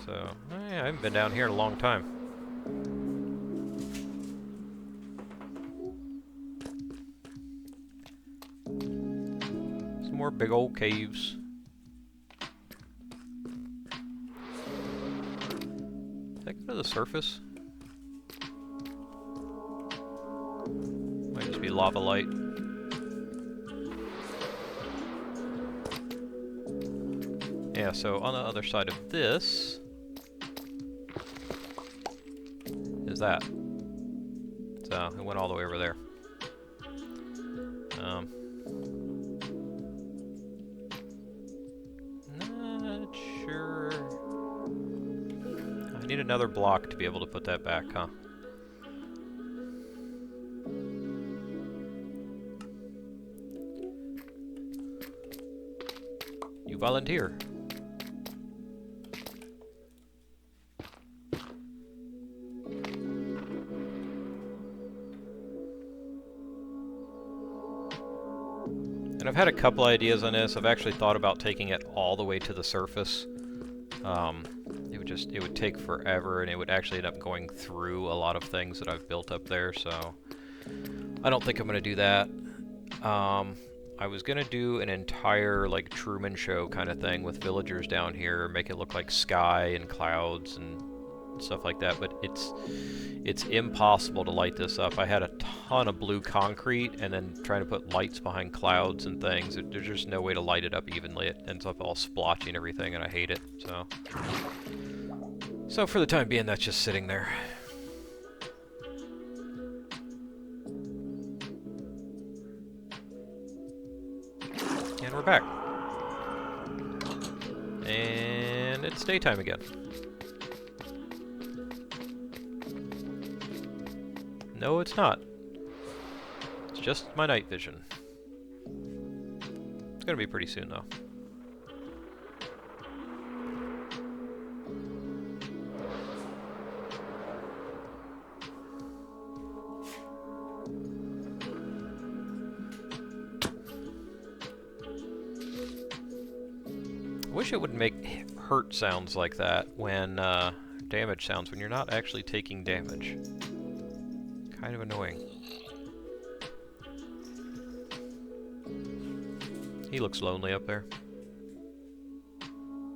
So, I haven't been down here in a long time. More big old caves. Did I go to the surface? Might just be lava light. Yeah, so on the other side of this is that. So it went all the way over there. Not sure. I need another block to be able to put that back, huh? You volunteer. And I've had a couple ideas on this. I've actually thought about taking it all the way to the surface. It would take forever, and it would actually end up going through a lot of things that I've built up there, so I don't think I'm going to do that. I was going to do an entire, like, Truman Show kind of thing with villagers down here, make it look like sky and clouds and stuff like that, but it's impossible to light this up. I had a ton of blue concrete, and then trying to put lights behind clouds and things, there's just no way to light it up evenly. It ends up all splotching everything, and I hate it, so for the time being, that's just sitting there. And we're back. And it's daytime again. No, it's not. It's just my night vision. It's gonna be pretty soon, though. I wish it would make hurt sounds like that when damage sounds when you're not actually taking damage. Kind of annoying. He looks lonely up there.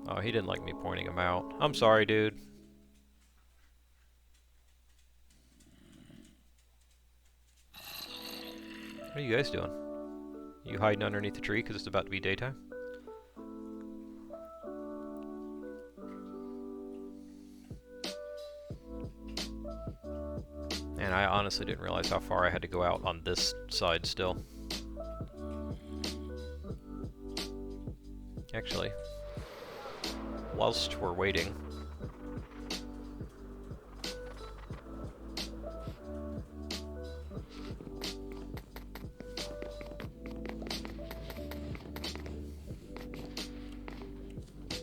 Oh, he didn't like me pointing him out. I'm sorry, dude. What are you guys doing? You hiding underneath the tree because it's about to be daytime? And I honestly didn't realize how far I had to go out on this side still. Actually, whilst we're waiting,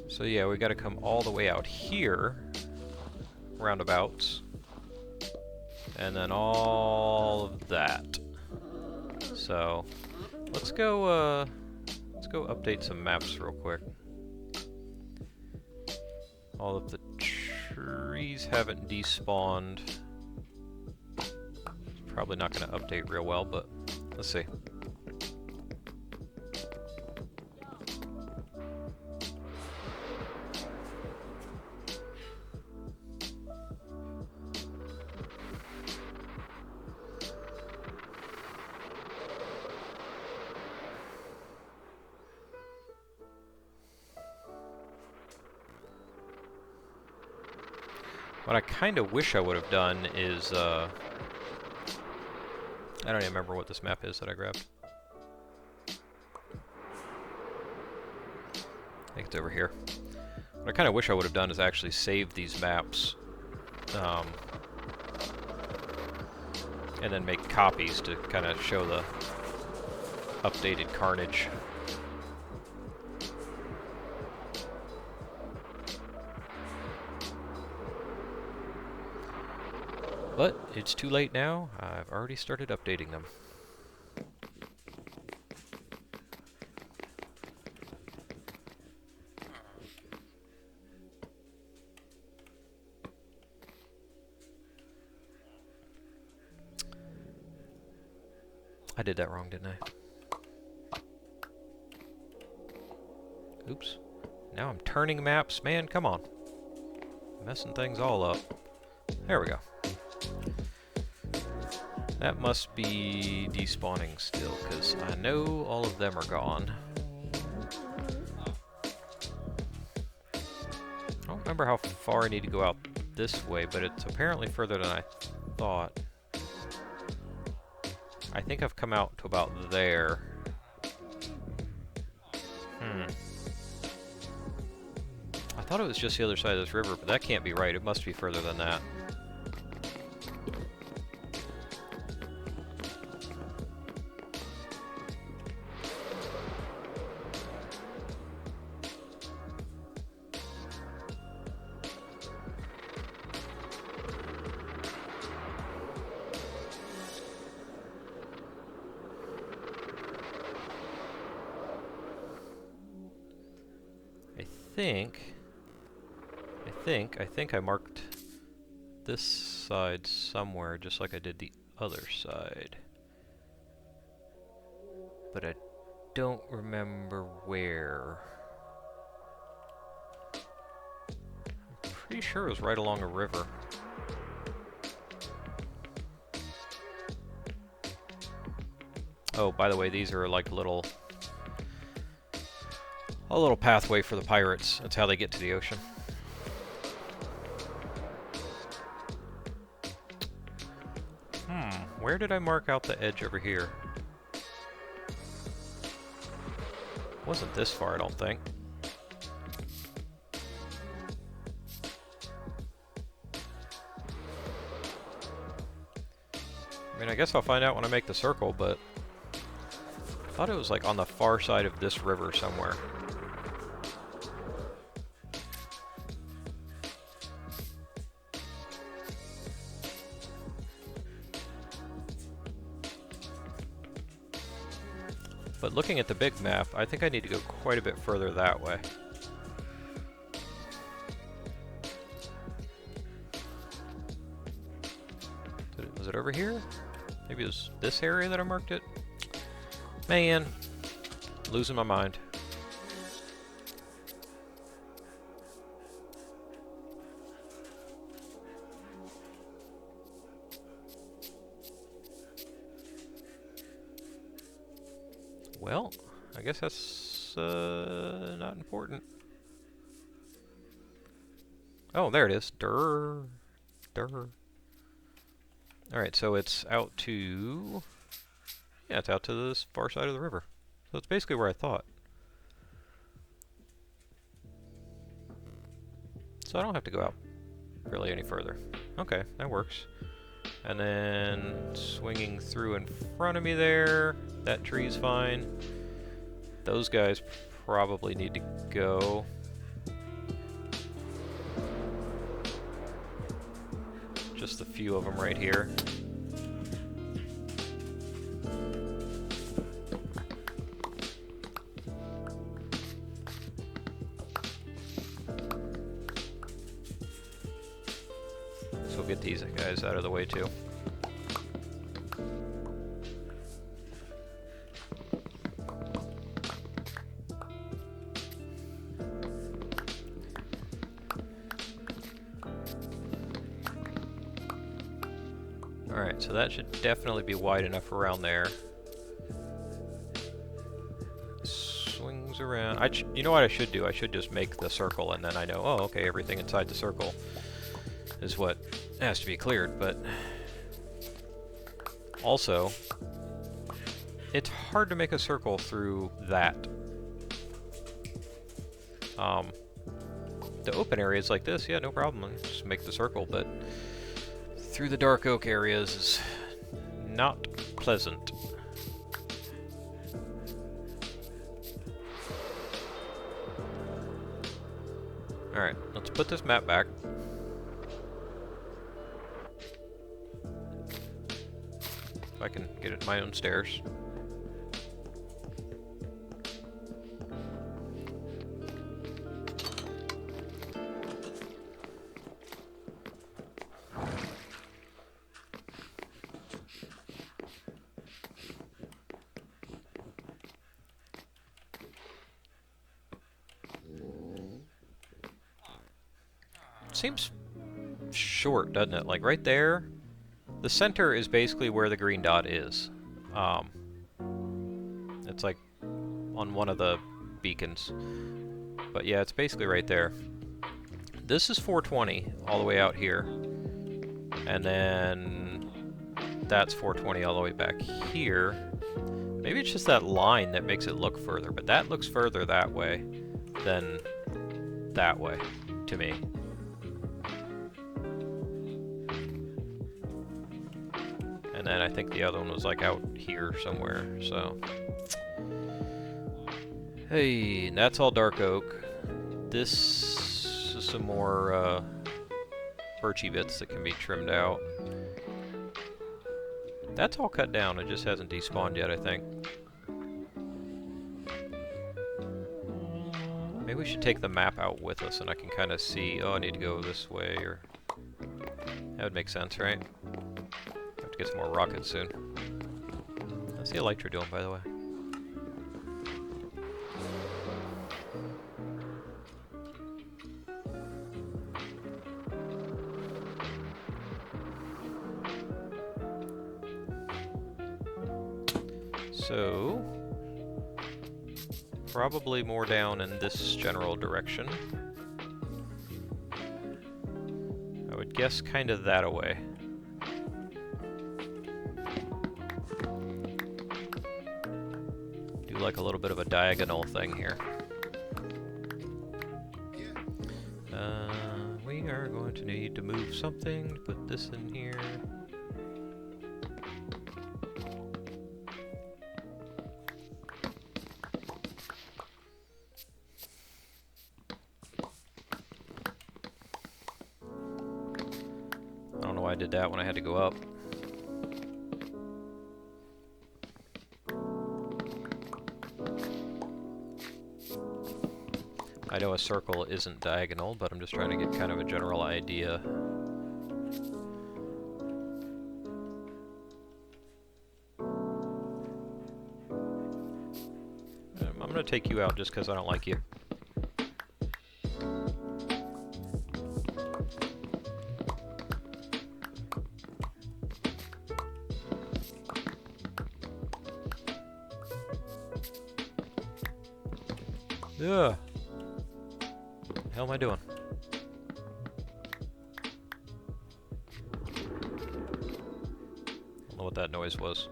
so yeah, we gotta come all the way out here, roundabouts, and then all of that. So let's go update some maps real quick. All of the trees haven't despawned. It's probably not going to update real well, but let's see. What I kind of wish I would have done is, I don't even remember what this map is that I grabbed. I think it's over here. What I kind of wish I would have done is actually save these maps, and then make copies to kind of show the updated carnage. But it's too late now. I've already started updating them. I did that wrong, didn't I? Oops. Now I'm turning maps. Man, come on. Messing things all up. There we go. That must be despawning still, because I know all of them are gone. I don't remember how far I need to go out this way, but it's apparently further than I thought. I think I've come out to about there. I thought it was just the other side of this river, but that can't be right. It must be further than that. think I marked this side somewhere, just like I did the other side. But I don't remember where. I'm pretty sure it was right along a river. Oh, by the way, these are like a little pathway for the pirates. That's how they get to the ocean. Where did I mark out the edge over here? Wasn't this far, I don't think. I mean, I guess I'll find out when I make the circle, but I thought it was like on the far side of this river somewhere. But looking at the big map, I think I need to go quite a bit further that way. Was it over here? Maybe it was this area that I marked it? Man, losing my mind. Well, I guess that's not important. Oh, there it is. Durr. Alright, so it's out to... yeah, it's out to this far side of the river. So it's basically where I thought. So I don't have to go out really any further. Okay, that works. And then swinging through in front of me there, that tree's fine. Those guys probably need to go. Just a few of them right here. So we'll get these guys out of the way too. Alright, so that should definitely be wide enough around there. Swings around. You know what I should do? I should just make the circle and then I know, oh, okay, everything inside the circle is what has to be cleared, but also, it's hard to make a circle through that. The open areas like this, yeah, no problem, just make the circle, but through the dark oak areas is not pleasant. Alright, let's put this map back. If I can get it my own stairs. Seems short, doesn't it? Like right there, the center is basically where the green dot is. It's like on one of the beacons. But yeah, it's basically right there. This is 420 all the way out here. And then that's 420 all the way back here. Maybe it's just that line that makes it look further, but that looks further that way than that way to me. And then I think the other one was like out here somewhere, so. Hey, and that's all dark oak. This is some more birchy bits that can be trimmed out. That's all cut down, it just hasn't despawned yet, I think. Maybe we should take the map out with us and I can kind of see, oh, I need to go this way, or... That would make sense, right? Have to get some more rockets soon. How's the Elytra doing, by the way? So... probably more down in this general direction. I would guess kind of that away. Do like a little bit of a diagonal thing here. We are going to need to move something to put this in here. I don't know why I did that when I had to go up. I know a circle isn't diagonal, but I'm just trying to get kind of a general idea. I'm going to take you out just because I don't like you. Ugh. What the hell am I doing? I don't know what that noise was.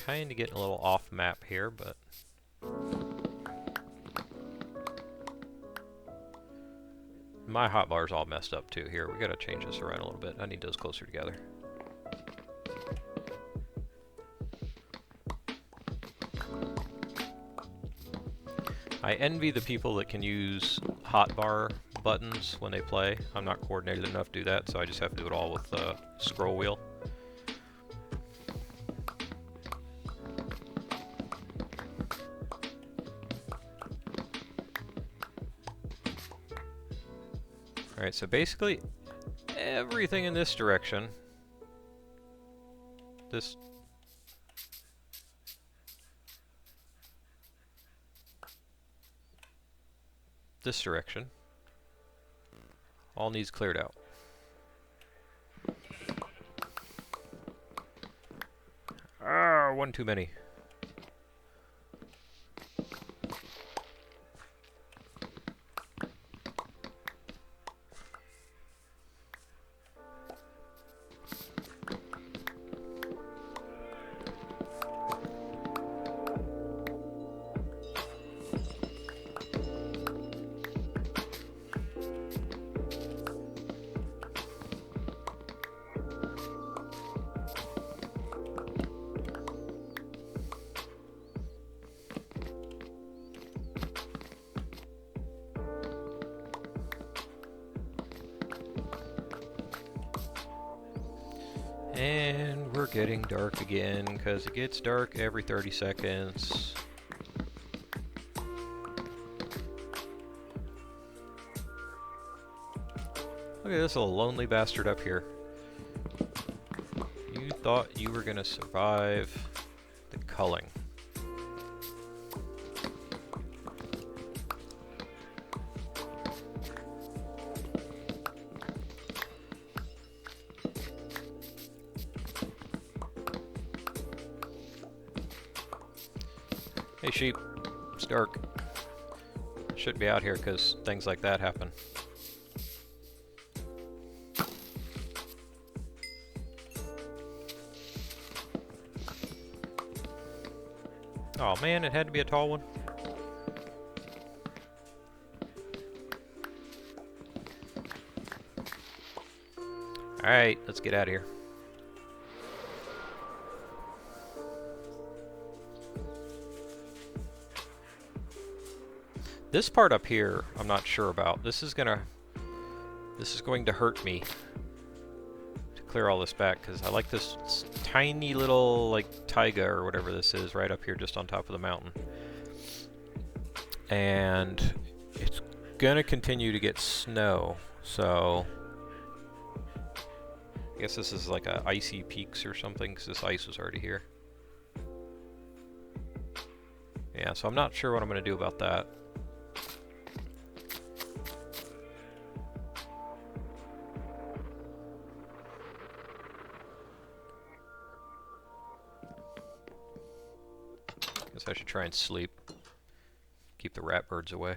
Kind of getting a little off map here, but my hotbar's all messed up too. Here, we gotta change this around a little bit. I need those closer together. I envy the people that can use hotbar buttons when they play. I'm not coordinated enough to do that, so I just have to do it all with the scroll wheel. Alright, so basically everything in this direction, this direction, all needs cleared out. Ah, one too many. And we're getting dark again, because it gets dark every 30 seconds. Look at this little lonely bastard up here. You thought you were gonna survive the culling. Hey sheep, it's dark. Shouldn't be out here because things like that happen. Oh man, it had to be a tall one. Alright, let's get out of here. This part up here, I'm not sure about. This is going to hurt me to clear all this back, because I like this tiny little, like, taiga or whatever this is right up here just on top of the mountain. And it's going to continue to get snow, so I guess this is like a icy peaks or something, because this ice was already here. Yeah, so I'm not sure what I'm going to do about that. Guess I should try and sleep. Keep the rat birds away.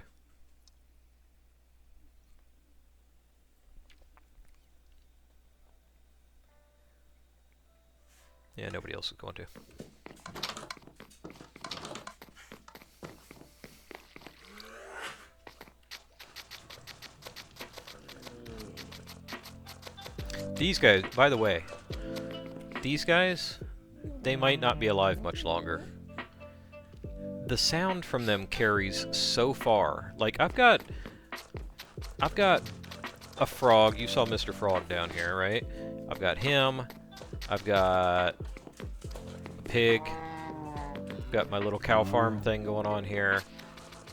Yeah, nobody else is going to. These guys, by the way, these guys, they might not be alive much longer. The sound from them carries so far. Like, I've got a frog. You saw Mr. Frog down here, right? I've got him. I've got a pig. I've got my little cow farm thing going on here.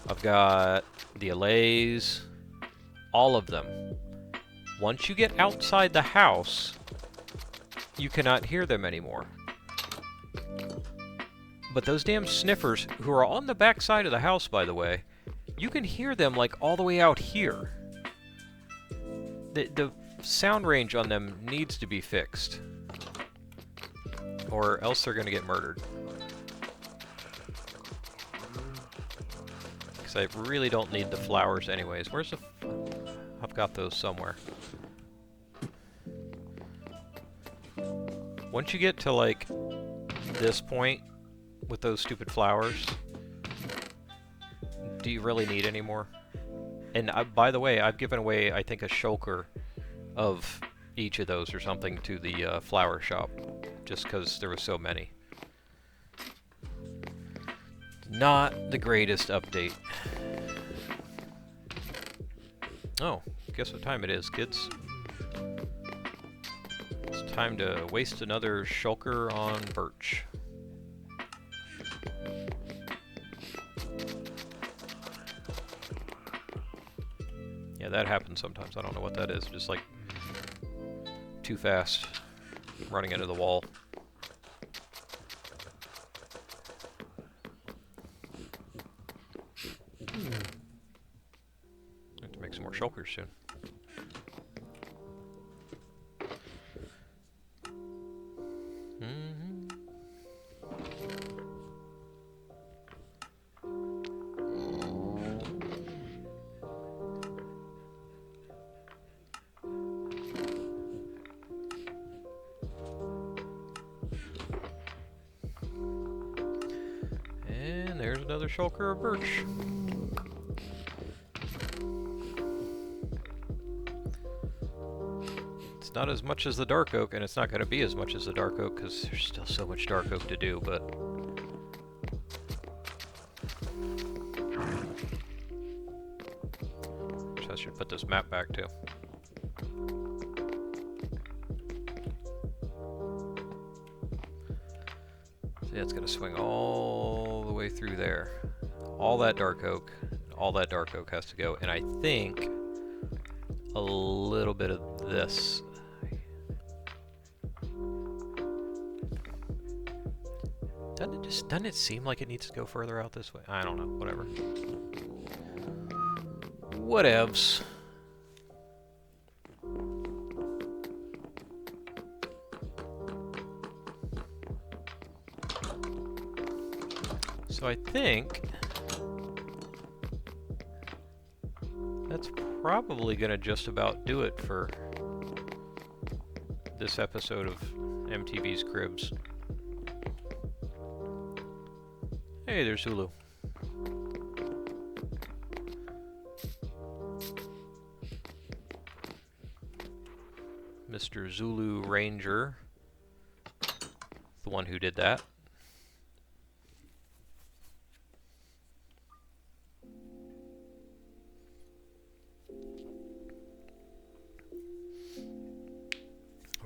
I've got the allays. All of them. Once you get outside the house, you cannot hear them anymore. But those damn sniffers, who are on the back side of the house, by the way, you can hear them like all the way out here. The sound range on them needs to be fixed, or else they're going to get murdered. Because I really don't need the flowers anyways. Where's the... I've got those somewhere. Once you get to, like, this point with those stupid flowers, do you really need any more? And by the way, I've given away, I think, a shulker of each of those or something to the flower shop, just because there were so many. Not the greatest update. Oh, guess what time it is, kids? It's time to waste another shulker on birch. Yeah, that happens sometimes. I don't know what that is. Just like too fast, running into the wall. I have to make some more shulkers soon. And there's another shulker of birch. It's not as much as the dark oak, and it's not going to be as much as the dark oak because there's still so much dark oak to do, but I should put this map back too. See, it's going to swing all the way through there. All that dark oak has to go, and I think a little bit of this. Doesn't it seem like it needs to go further out this way? I don't know, whatever. Whatevs. So I think that's probably gonna just about do it for this episode of MTV's Cribs. Hey, there's Zulu. Mr. Zulu Ranger, the one who did that.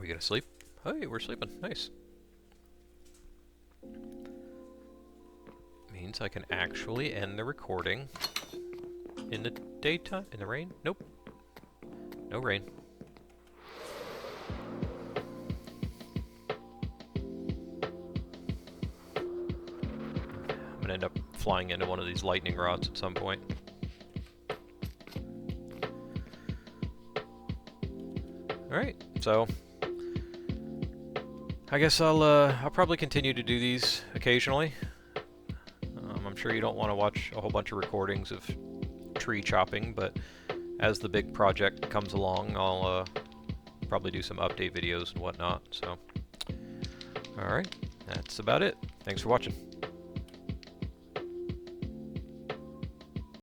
we gonna sleep? Hey, we're sleeping. Nice. Means I can actually end the recording in the daytime? In the rain? Nope. No rain. I'm gonna end up flying into one of these lightning rods at some point. Alright, so I guess I'll probably continue to do these occasionally. I'm sure you don't want to watch a whole bunch of recordings of tree chopping, but as the big project comes along, I'll probably do some update videos and whatnot. So, alright, that's about it. Thanks for watching.